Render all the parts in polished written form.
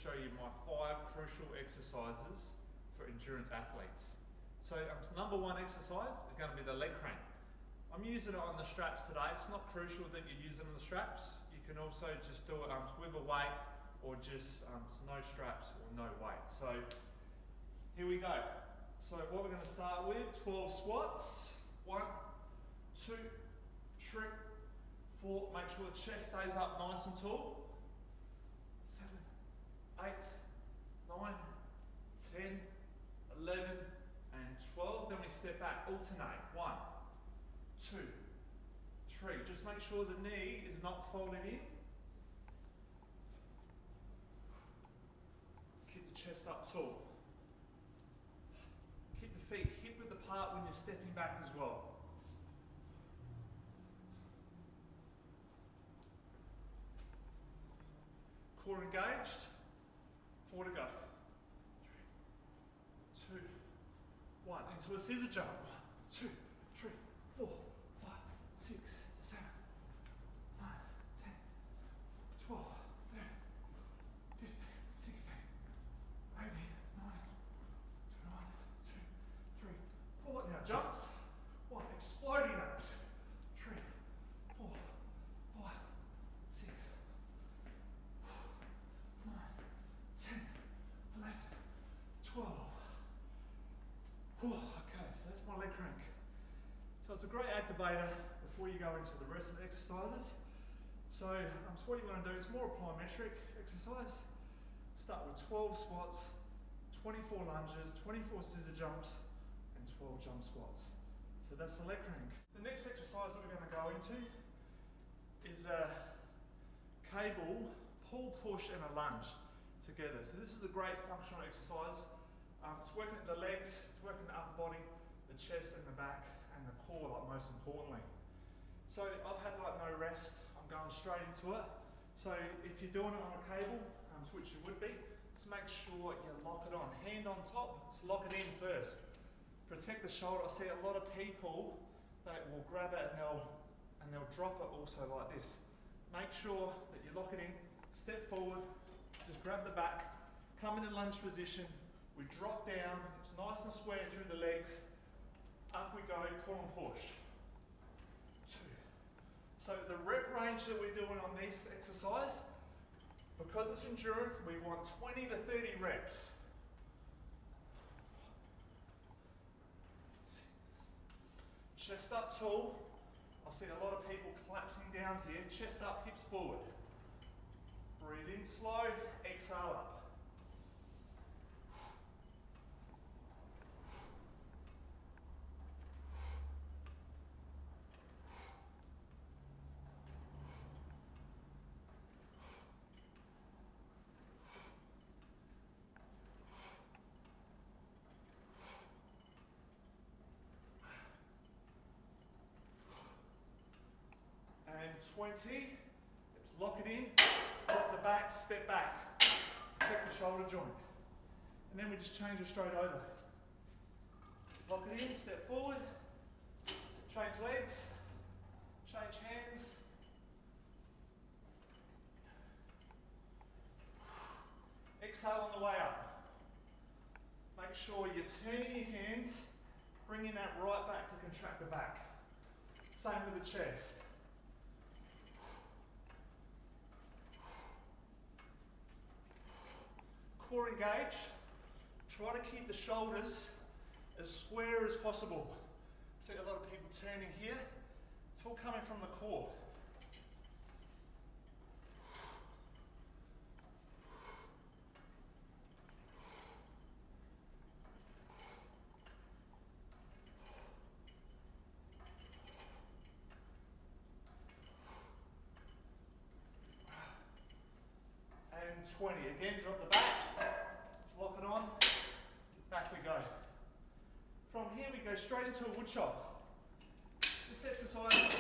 show you my 5 crucial exercises for endurance athletes. So number 1 exercise is going to be the leg crank. I'm using it on the straps today. It's not crucial that you use it on the straps. You can also just do it with a weight or just no straps or no weight. So here we go. So what we're going to start with, 12 squats. 1, 2, 3, 4. Make sure the chest stays up nice and tall. 7, 8, 9, 10, 11, and 12. Then we step back, alternate. 1, 2, 3. Just make sure the knee is not folded in. Keep the chest up tall. Keep the feet hip width apart when you're stepping back as well. Core engaged. 4 to go. 3, 2, 1. Into a scissor jump. 1, 2, 3, 4, 5, 6, 7, 9, 10, 12, 13, 15, 16, 18, 19, 21, 2, 3, 4. Now jumps. 1, exploding up. 3, 4, 5, 6, 9, 10, 11, 12. Okay, so that's my leg crank. So it's a great activator before you go into the rest of the exercises. So what you want to do is more a plyometric exercise. Start with 12 squats, 24 lunges, 24 scissor jumps, and 12 jump squats. So that's the leg crank. The next exercise that we're going to go into is a cable pull, push, and a lunge together. So this is a great functional exercise. It's working the legs, it's working the upper body, the chest and the back, and the core, like most importantly. So I've had like no rest, I'm going straight into it. So if you're doing it on a cable, which you would be, just make sure you lock it on. Hand on top, just lock it in first. Protect the shoulder. I see a lot of people that will grab it and they'll drop it also like this. Make sure that you lock it in, step forward, just grab the back, come in a lunge position, we drop down, it's nice and square through the legs, up we go, pull and push. 2. So the rep range that we're doing on this exercise, because it's endurance, we want 20 to 30 reps. 6. Chest up tall. I see a lot of people collapsing down here. Chest up, hips forward. Breathe in slow, exhale up. And 20, let's lock it in, drop the back, step back, protect the shoulder joint. And then we just change it straight over. Lock it in, step forward, change legs, change hands. Exhale on the way up. Make sure you're turning your hands, bringing that right back to contract the back. Same with the chest. Core engage. Try to keep the shoulders as square as possible. See a lot of people turning here. It's all coming from the core. And 20. Again, drop the back. Lock it on. Back we go. From here we go straight into a wood chop. This exercise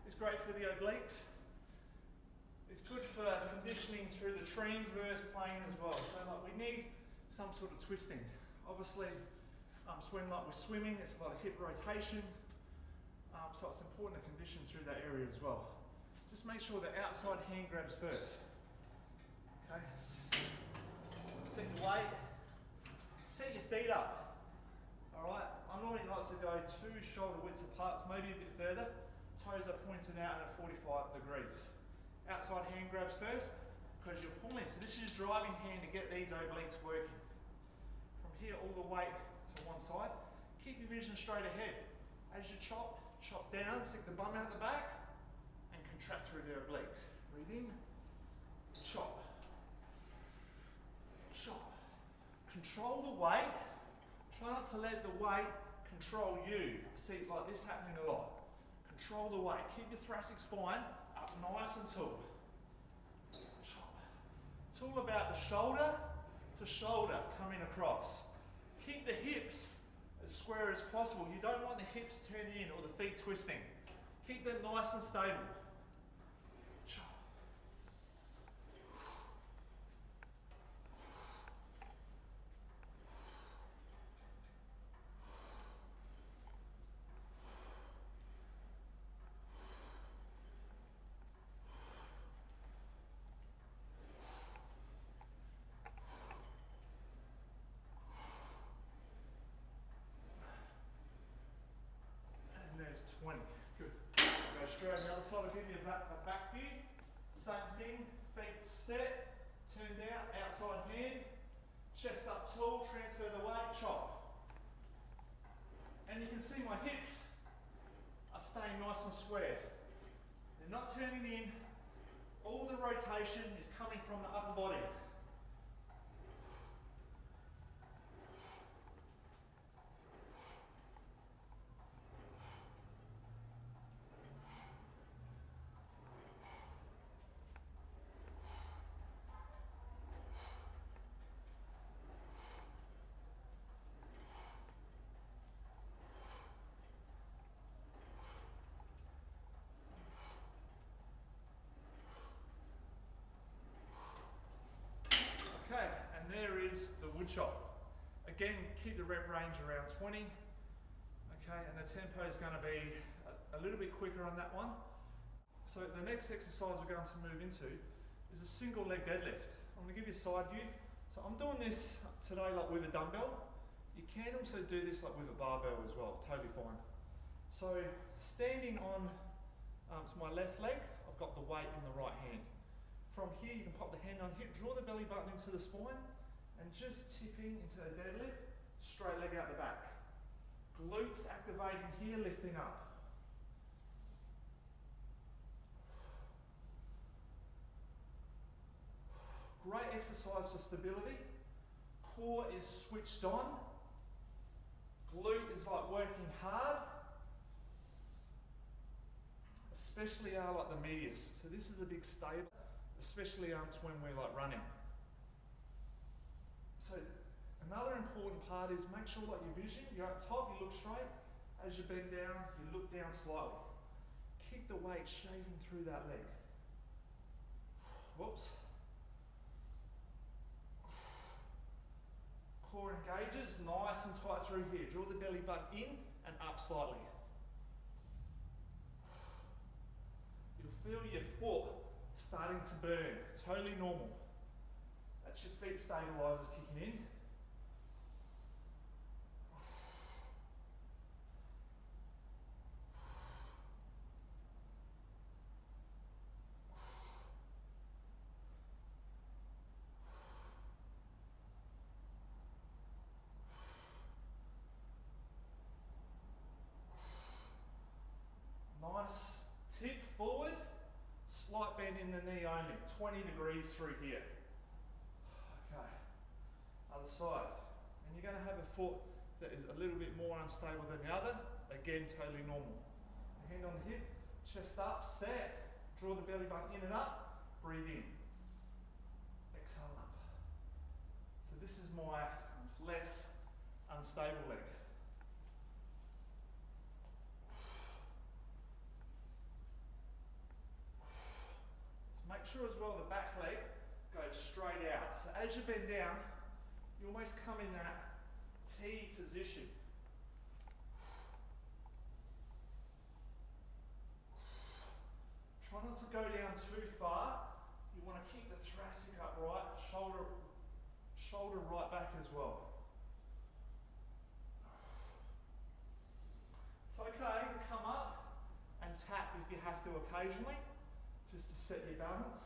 is great for the obliques. It's good for conditioning through the transverse plane as well. So like we need some sort of twisting. Obviously, when like we're swimming, it's a lot of hip rotation. So it's important to condition through that area as well. Just make sure the outside hand grabs first. Okay. your weight. Set your feet up. Alright, I normally like to go 2 shoulder widths apart, maybe a bit further. Toes are pointed out at 45 degrees. Outside hand grabs first, because you're pulling. So this is your driving hand to get these obliques working. From here all the way to one side. Keep your vision straight ahead. As you chop, chop down, stick the bum out the back, and contract through the obliques. Breathe in, chop, chop. Control the weight. Try not to let the weight control you. I see like this happening a lot. Control the weight. Keep your thoracic spine up nice and tall. Chop. It's all about the shoulder to shoulder coming across. Keep the hips as square as possible. You don't want the hips turning in or the feet twisting. Keep them nice and stable. Chop. There's 20. Good. Go straight on the other side. I'll give you a back view. Same thing. Feet set. Turn down. Outside hand. Chest up tall. Transfer the weight. Chop. And you can see my hips are staying nice and square. They're not turning in. All the rotation is coming from the upper body. Okay, and there is the wood chop. Again, keep the rep range around 20. Okay, and the tempo is going to be a little bit quicker on that one. So the next exercise we're going to move into is a single leg deadlift. I'm going to give you a side view. So I'm doing this today like with a dumbbell. You can also do this like with a barbell as well, totally fine. So standing on to my left leg, I've got the weight in the right hand. From here you can pop the hand on hip, draw the belly button into the spine, and just tipping into a deadlift, straight leg out the back. Glutes activating here, lifting up. Great exercise for stability. Core is switched on. Glute is like working hard. Especially like the medius. So this is a big stable, especially when we're like running. So another important part is make sure like your vision, you're up top, you look straight. As you bend down, you look down slightly. Keep the weight shaving through that leg. Whoops. Core engages, nice and tight through here. Draw the belly button in and up slightly. You'll feel your foot starting to burn, totally normal. That's your feet stabilizers kicking in. Nice tip forward, slight bend in the knee only, 20 degrees through here. Okay, other side. And you're going to have a foot that is a little bit more unstable than the other. Again, totally normal. Hand on the hip, chest up, set, draw the belly button in and up, breathe in. Exhale up. So this is my less unstable leg. Make sure as well the back leg goes straight out. So as you bend down, you almost come in that T position. Try not to go down too far. You want to keep the thoracic upright, shoulder shoulder right back as well. It's okay to come up and tap if you have to occasionally, just to set your balance.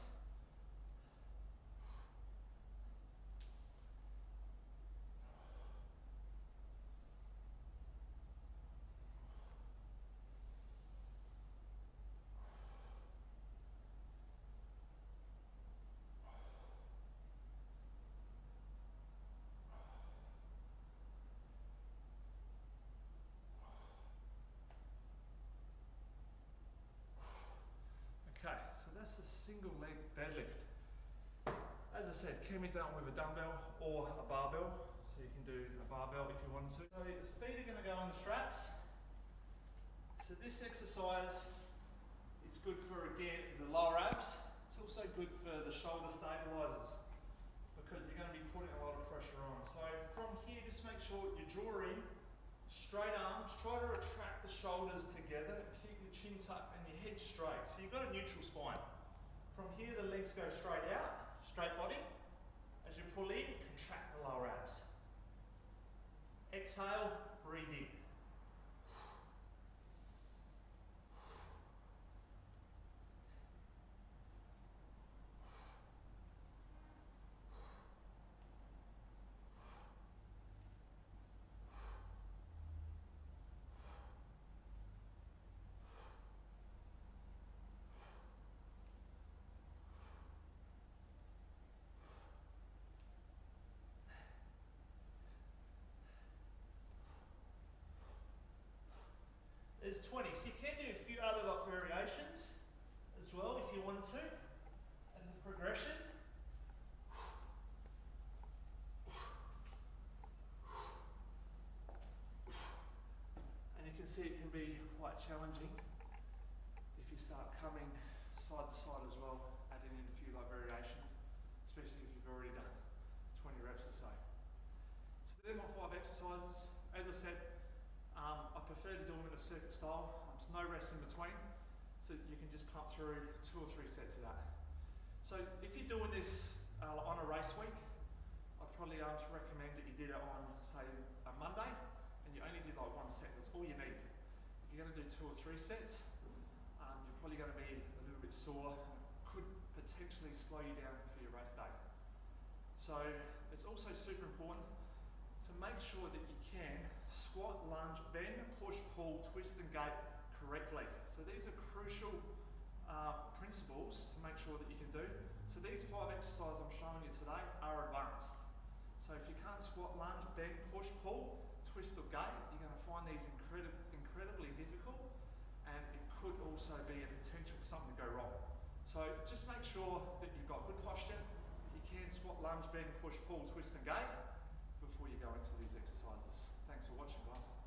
Okay, so that's a single leg deadlift. As I said, can be done with a dumbbell or a barbell. So you can do a barbell if you want to. So the feet are going to go on the straps. So this exercise is good for, again, the lower abs. It's also good for the shoulder stabilizers because you're going to be putting a lot of pressure on. So from here, just make sure you draw in, straight arms, try to retract the shoulders together, keep your chin tucked and your head straight. So you've got a neutral spine. From here, the legs go straight out, straight body. As you pull in, contract the lower abs. Exhale, breathe in. There's 20, so you can do a few other variations as well if you want to, as a progression. And you can see it can be quite challenging if you start coming side to side as well, adding in a few variations, especially if you've already done 20 reps or so. So they're my 5 exercises. As I said, I prefer to do them in a circuit style. There's no rest in between, so you can just pump through 2 or 3 sets of that. So if you're doing this on a race week, I'd probably recommend that you did it on, say, a Monday, and you only did like 1 set. That's all you need. If you're going to do 2 or 3 sets, you're probably going to be a little bit sore, and could potentially slow you down for your race day. So it's also super important to make sure that you can squat, lunge, bend, push, pull, twist and gate correctly. So these are crucial principles to make sure that you can do. So these 5 exercises I'm showing you today are advanced. So if you can't squat, lunge, bend, push, pull, twist or gate, you're going to find these incredibly difficult, and it could also be a potential for something to go wrong. So just make sure that you've got good posture, you can squat, lunge, bend, push, pull, twist and gate before you go into these exercises. Thanks for watching, guys.